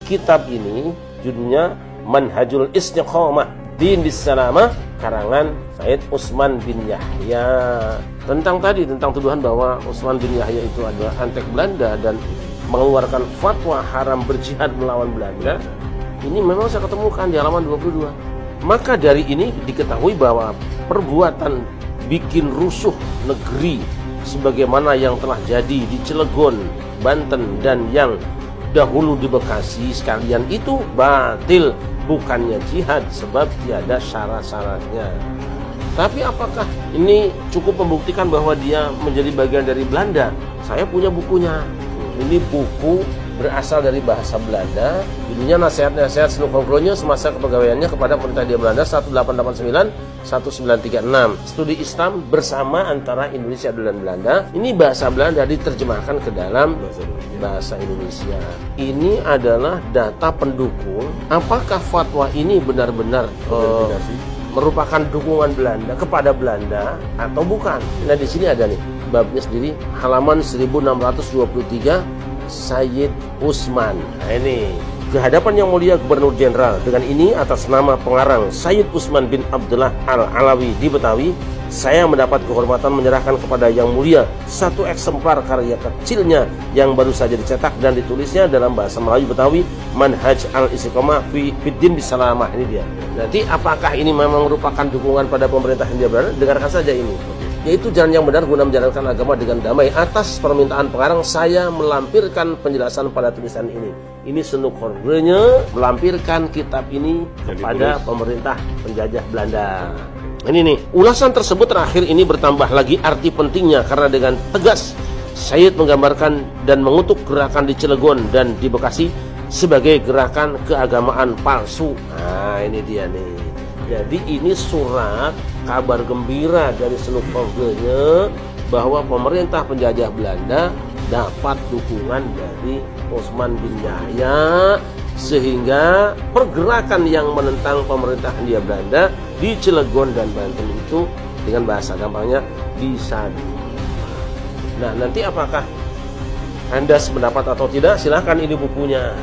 kitab ini judulnya Manhajul Istiqomah Din Bisalamah, karangan Sayyid Utsman bin Yahya. Tentang tuduhan bahwa Utsman bin Yahya itu adalah antek Belanda dan mengeluarkan fatwa haram berjihad melawan Belanda, ini memang saya ketemukan di halaman 22. Maka dari ini diketahui bahwa perbuatan bikin rusuh negeri sebagaimana yang telah jadi di Cilegon, Banten, dan yang dahulu di Bekasi sekalian itu batil, bukannya jihad, sebab tiada syarat-syaratnya. Tapi apakah ini cukup membuktikan bahwa dia menjadi bagian dari Belanda? Saya punya bukunya. Ini buku berasal dari bahasa Belanda. Judulnya Nasihat-Nasihat Snuffelkronje semasa kepegawaiannya kepada pemerintah Hindia Belanda 1889-1936. Studi Islam bersama antara Indonesia dan Belanda. Ini bahasa Belanda diterjemahkan ke dalam bahasa Indonesia. Ini adalah data pendukung. Apakah fatwa ini benar-benar merupakan dukungan Belanda kepada Belanda atau bukan? Nah, di sini ada nih babnya sendiri, halaman 1623, Sayyid Utsman. Nah, ini kehadapan Yang Mulia Gubernur Jenderal, dengan ini atas nama pengarang Sayyid Utsman bin Abdullah Al-Alawi di Betawi, saya mendapat kehormatan menyerahkan kepada Yang Mulia satu eksemplar karya kecilnya yang baru saja dicetak dan ditulisnya dalam bahasa Melayu Betawi, Manhaj al-Istiqomah fi Din Bisalamah. Ini dia. Nanti apakah ini memang merupakan dukungan pada pemerintah Hindia Belanda? Dengarkan saja ini. Yaitu jalan yang benar guna menjalankan agama dengan damai. Atas permintaan pengarang, saya melampirkan penjelasan pada tulisan ini. Ini Snuffelkronje melampirkan kitab ini kepada pemerintah penjajah Belanda. Ini nih, ulasan tersebut terakhir ini bertambah lagi arti pentingnya karena dengan tegas Sayyid menggambarkan dan mengutuk gerakan di Cilegon dan di Bekasi sebagai gerakan keagamaan palsu. Nah, ini dia nih. Jadi ini surat kabar gembira dari Snuffelkronje bahwa pemerintah penjajah Belanda dapat dukungan dari Utsman bin Yahya, sehingga pergerakan yang menentang pemerintah Hindia Belanda di Cilegon dan Banten itu dengan bahasa gampangnya bisa. Nah, nanti apakah Anda sependapat atau tidak, silahkan, ini bukunya.